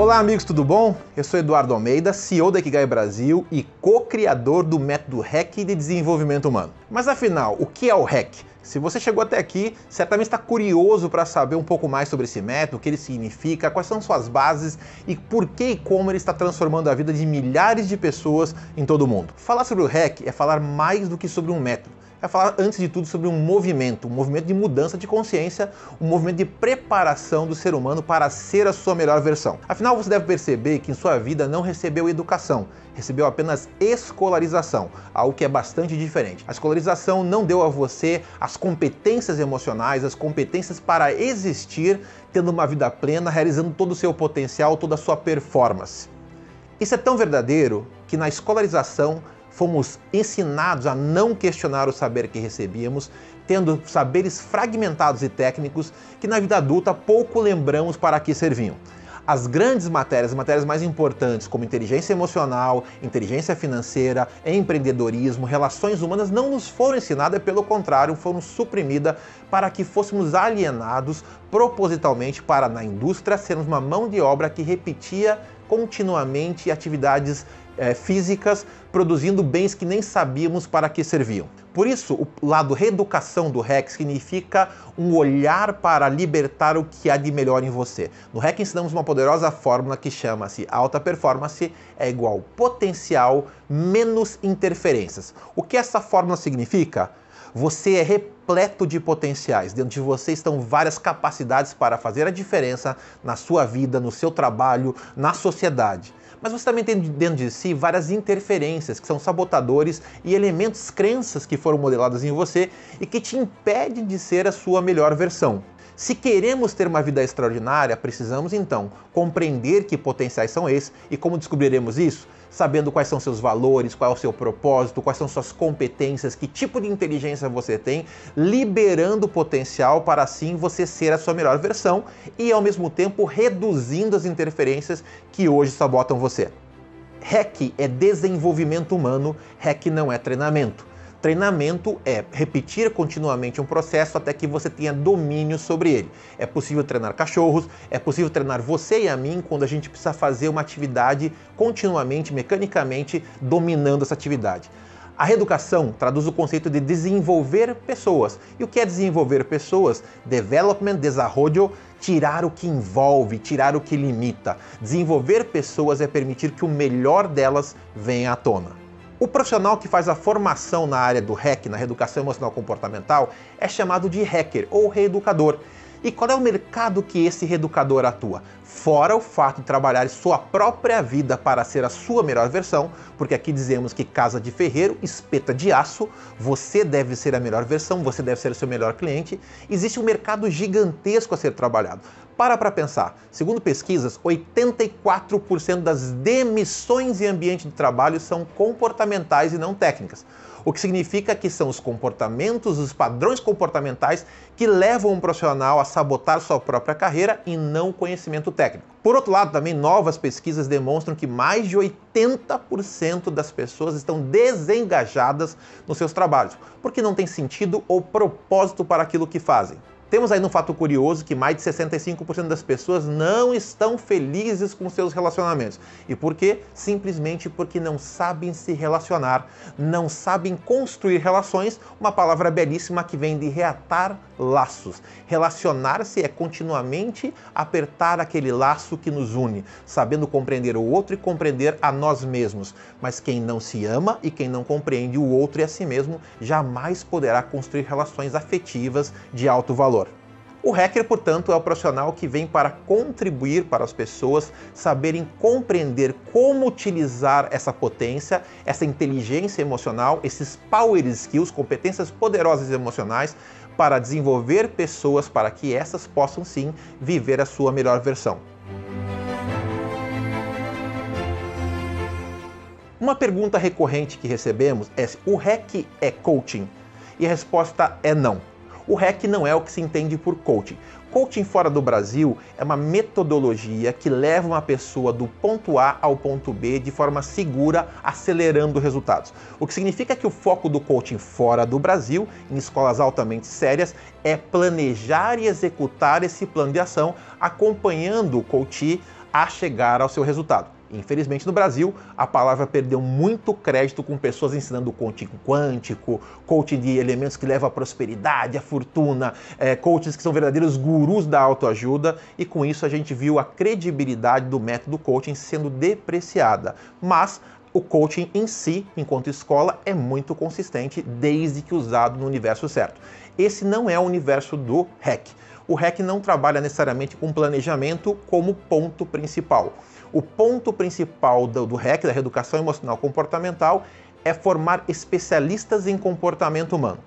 Olá amigos, tudo bom? Eu sou Eduardo Almeida, CEO da Ikigai Brasil e co-criador do método REC de desenvolvimento humano. Mas afinal, o que é o REC? Se você chegou até aqui, certamente está curioso para saber um pouco mais sobre esse método, o que ele significa, quais são suas bases e por que e como ele está transformando a vida de milhares de pessoas em todo o mundo. Falar sobre o REC é falar mais do que sobre um método. É falar, antes de tudo, sobre um movimento de mudança de consciência, um movimento de preparação do ser humano para ser a sua melhor versão. Afinal, você deve perceber que em sua vida não recebeu educação, recebeu apenas escolarização, algo que é bastante diferente. A escolarização não deu a você as competências emocionais, as competências para existir, tendo uma vida plena, realizando todo o seu potencial, toda a sua performance. Isso é tão verdadeiro que na escolarização fomos ensinados a não questionar o saber que recebíamos, tendo saberes fragmentados e técnicos que na vida adulta pouco lembramos para que serviam. As grandes matérias, as matérias mais importantes, como inteligência emocional, inteligência financeira, empreendedorismo, relações humanas, não nos foram ensinadas, pelo contrário, foram suprimidas para que fôssemos alienados propositalmente para, na indústria, sermos uma mão de obra que repetia continuamente atividades físicas, produzindo bens que nem sabíamos para que serviam. Por isso, o lado reeducação do REC significa um olhar para libertar o que há de melhor em você. No REC ensinamos uma poderosa fórmula que chama-se alta performance é igual potencial menos interferências. O que essa fórmula significa? Você é repleto de potenciais. Dentro de você estão várias capacidades para fazer a diferença na sua vida, no seu trabalho, na sociedade. Mas você também tem dentro de si várias interferências, que são sabotadores e elementos, crenças que foram modeladas em você e que te impedem de ser a sua melhor versão. Se queremos ter uma vida extraordinária, precisamos então compreender que potenciais são esses e como descobriremos isso? Sabendo quais são seus valores, qual é o seu propósito, quais são suas competências, que tipo de inteligência você tem, liberando o potencial para assim você ser a sua melhor versão e ao mesmo tempo reduzindo as interferências que hoje sabotam você. REC é desenvolvimento humano, REC não é treinamento. Treinamento é repetir continuamente um processo até que você tenha domínio sobre ele. É possível treinar cachorros, é possível treinar você e a mim quando a gente precisa fazer uma atividade continuamente, mecanicamente, dominando essa atividade. A reeducação traduz o conceito de desenvolver pessoas. E o que é desenvolver pessoas? Development, desarrollo, tirar o que envolve, tirar o que limita. Desenvolver pessoas é permitir que o melhor delas venha à tona. O profissional que faz a formação na área do REC, na reeducação emocional comportamental, é chamado de RECer ou reeducador. E qual é o mercado que esse reeducador atua? Fora o fato de trabalhar sua própria vida para ser a sua melhor versão, porque aqui dizemos que casa de ferreiro, espeta de aço, você deve ser a melhor versão, você deve ser o seu melhor cliente. Existe um mercado gigantesco a ser trabalhado. Para pensar, segundo pesquisas, 84% das demissões em ambiente de trabalho são comportamentais e não técnicas. O que significa que são os comportamentos, os padrões comportamentais que levam um profissional a sabotar sua própria carreira e não o conhecimento técnico. Por outro lado, também novas pesquisas demonstram que mais de 80% das pessoas estão desengajadas nos seus trabalhos, porque não tem sentido ou propósito para aquilo que fazem. Temos aí um fato curioso que mais de 65% das pessoas não estão felizes com seus relacionamentos. E por quê? Simplesmente porque não sabem se relacionar, não sabem construir relações, uma palavra belíssima que vem de reatar laços. Relacionar-se é continuamente apertar aquele laço que nos une, sabendo compreender o outro e compreender a nós mesmos. Mas quem não se ama e quem não compreende o outro e a si mesmo, jamais poderá construir relações afetivas de alto valor. O RECer, portanto, é o profissional que vem para contribuir para as pessoas saberem compreender como utilizar essa potência, essa inteligência emocional, esses power skills, competências poderosas emocionais, para desenvolver pessoas para que essas possam sim viver a sua melhor versão. Uma pergunta recorrente que recebemos é: o REC é coaching? E a resposta é não. O REC não é o que se entende por coaching. Coaching fora do Brasil é uma metodologia que leva uma pessoa do ponto A ao ponto B de forma segura, acelerando resultados. O que significa que o foco do coaching fora do Brasil, em escolas altamente sérias, é planejar e executar esse plano de ação, acompanhando o coachee a chegar ao seu resultado. Infelizmente, no Brasil, a palavra perdeu muito crédito com pessoas ensinando coaching quântico, coaching de elementos que levam à prosperidade, à fortuna, coaches que são verdadeiros gurus da autoajuda, e com isso a gente viu a credibilidade do método coaching sendo depreciada. Mas o coaching em si, enquanto escola, é muito consistente desde que usado no universo certo. Esse não é o universo do REC. O REC não trabalha necessariamente com planejamento como ponto principal. O ponto principal do REC, da Reeducação Emocional Comportamental, é formar especialistas em comportamento humano.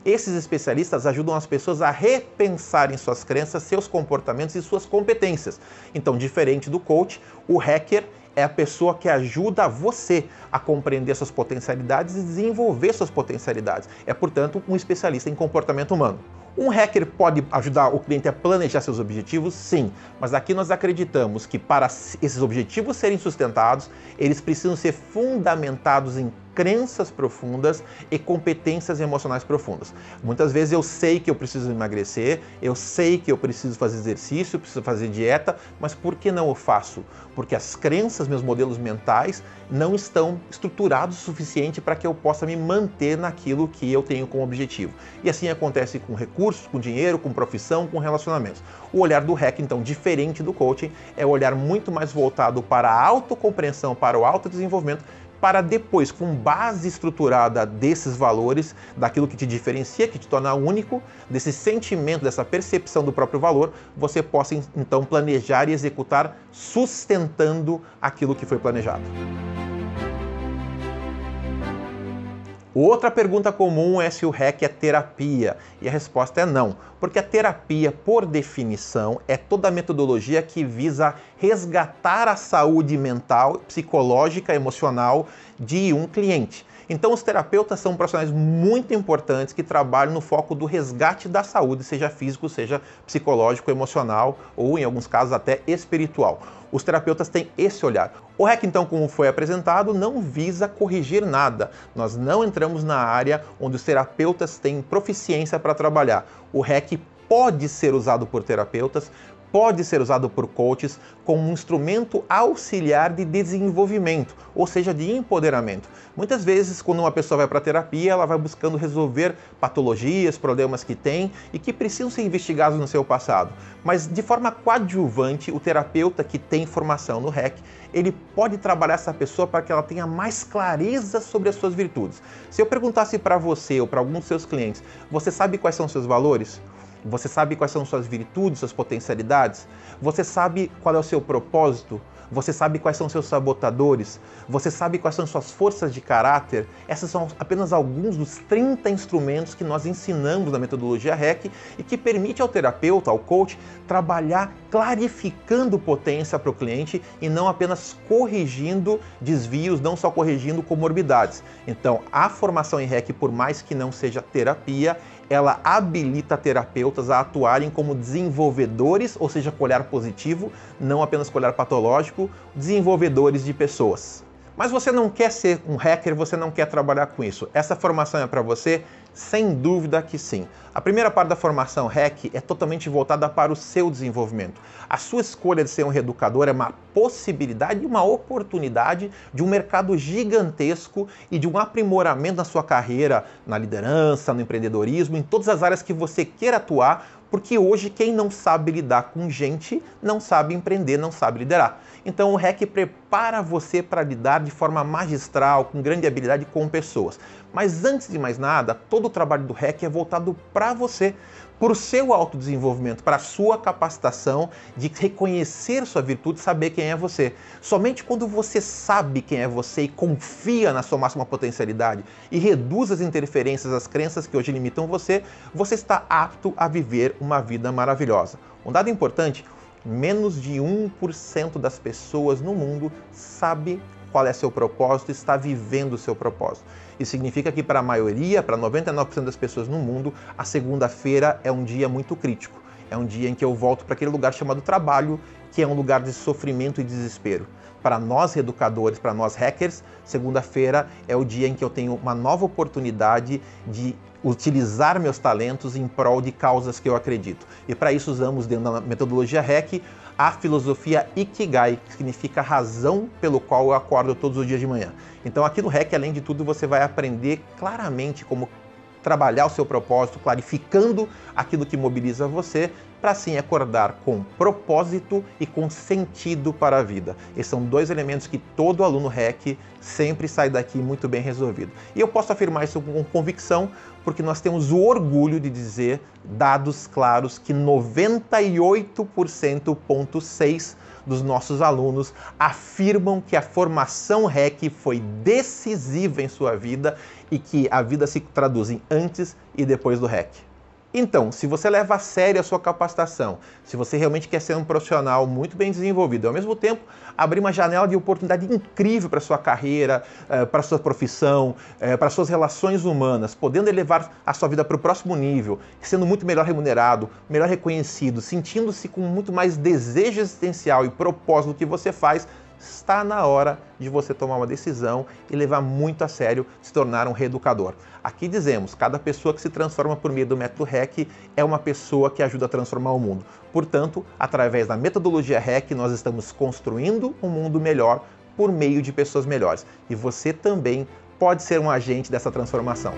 Esses especialistas ajudam as pessoas a repensarem suas crenças, seus comportamentos e suas competências. Então, diferente do coach, o hacker é a pessoa que ajuda você a compreender suas potencialidades e desenvolver suas potencialidades. É, portanto, um especialista em comportamento humano. Um hacker pode ajudar o cliente a planejar seus objetivos? Sim, mas aqui nós acreditamos que para esses objetivos serem sustentados, eles precisam ser fundamentados em crenças profundas e competências emocionais profundas. Muitas vezes eu sei que eu preciso emagrecer, eu sei que eu preciso fazer exercício, preciso fazer dieta, mas por que não eu faço? Porque as crenças, meus modelos mentais, não estão estruturados o suficiente para que eu possa me manter naquilo que eu tenho como objetivo. E assim acontece com recursos, com dinheiro, com profissão, com relacionamentos. O olhar do REC, então, diferente do coaching, é um olhar muito mais voltado para a autocompreensão, para o autodesenvolvimento, para depois, com base estruturada desses valores, daquilo que te diferencia, que te torna único, desse sentimento, dessa percepção do próprio valor, você possa então planejar e executar sustentando aquilo que foi planejado. Outra pergunta comum é se o REC é terapia, e a resposta é não, porque a terapia, por definição, é toda a metodologia que visa resgatar a saúde mental, psicológica, emocional de um cliente. Então, os terapeutas são profissionais muito importantes que trabalham no foco do resgate da saúde, seja físico, seja psicológico, emocional ou, em alguns casos, até espiritual. Os terapeutas têm esse olhar. O REC, então, como foi apresentado, não visa corrigir nada. Nós não entramos na área onde os terapeutas têm proficiência para trabalhar. O REC pode ser usado por terapeutas, pode ser usado por coaches como um instrumento auxiliar de desenvolvimento, ou seja, de empoderamento. Muitas vezes, quando uma pessoa vai para a terapia, ela vai buscando resolver patologias, problemas que tem e que precisam ser investigados no seu passado. Mas, de forma coadjuvante, o terapeuta que tem formação no REC, ele pode trabalhar essa pessoa para que ela tenha mais clareza sobre as suas virtudes. Se eu perguntasse para você ou para alguns dos seus clientes, você sabe quais são os seus valores? Você sabe quais são suas virtudes, suas potencialidades? Você sabe qual é o seu propósito? Você sabe quais são seus sabotadores? Você sabe quais são suas forças de caráter? Esses são apenas alguns dos 30 instrumentos que nós ensinamos na metodologia REC e que permite ao terapeuta, ao coach, trabalhar clarificando potência para o cliente e não apenas corrigindo desvios, não só corrigindo comorbidades. Então, a formação em REC, por mais que não seja terapia, ela habilita terapeutas a atuarem como desenvolvedores, ou seja, com olhar positivo, não apenas com olhar patológico, desenvolvedores de pessoas. Mas você não quer ser um hacker, você não quer trabalhar com isso. Essa formação é para você? Sem dúvida que sim. A primeira parte da formação REC é totalmente voltada para o seu desenvolvimento. A sua escolha de ser um reeducador é uma possibilidade, uma oportunidade de um mercado gigantesco e de um aprimoramento na sua carreira, na liderança, no empreendedorismo, em todas as áreas que você queira atuar, porque hoje quem não sabe lidar com gente não sabe empreender, não sabe liderar. Então o REC prepara você para lidar de forma magistral, com grande habilidade com pessoas. Mas antes de mais nada, todo o trabalho do REC é voltado para você, para o seu autodesenvolvimento, para a sua capacitação de reconhecer sua virtude, saber quem é você. Somente quando você sabe quem é você e confia na sua máxima potencialidade e reduz as interferências, as crenças que hoje limitam você, você está apto a viver uma vida maravilhosa. Um dado importante, menos de 1% das pessoas no mundo sabe qual é seu propósito, está vivendo o seu propósito. Isso significa que para a maioria, para 99% das pessoas no mundo, a segunda-feira é um dia muito crítico. É um dia em que eu volto para aquele lugar chamado trabalho, que é um lugar de sofrimento e desespero. Para nós reeducadores, para nós hackers, segunda-feira é o dia em que eu tenho uma nova oportunidade de utilizar meus talentos em prol de causas que eu acredito. E para isso usamos dentro da metodologia REC a filosofia Ikigai, que significa razão pelo qual eu acordo todos os dias de manhã. Então aqui no REC, além de tudo, você vai aprender claramente como trabalhar o seu propósito, clarificando aquilo que mobiliza você, para assim acordar com propósito e com sentido para a vida. Esses são dois elementos que todo aluno REC sempre sai daqui muito bem resolvido. E eu posso afirmar isso com convicção, porque nós temos o orgulho de dizer, dados claros, que 98,6% dos nossos alunos afirmam que a formação REC foi decisiva em sua vida e que a vida se traduz em antes e depois do REC. Então, se você leva a sério a sua capacitação, se você realmente quer ser um profissional muito bem desenvolvido e ao mesmo tempo abrir uma janela de oportunidade incrível para a sua carreira, para a sua profissão, para as suas relações humanas, podendo elevar a sua vida para o próximo nível, sendo muito melhor remunerado, melhor reconhecido, sentindo-se com muito mais desejo existencial e propósito do que você faz, está na hora de você tomar uma decisão e levar muito a sério se tornar um reeducador. Aqui dizemos, cada pessoa que se transforma por meio do método REC é uma pessoa que ajuda a transformar o mundo. Portanto, através da metodologia REC, nós estamos construindo um mundo melhor por meio de pessoas melhores. E você também pode ser um agente dessa transformação.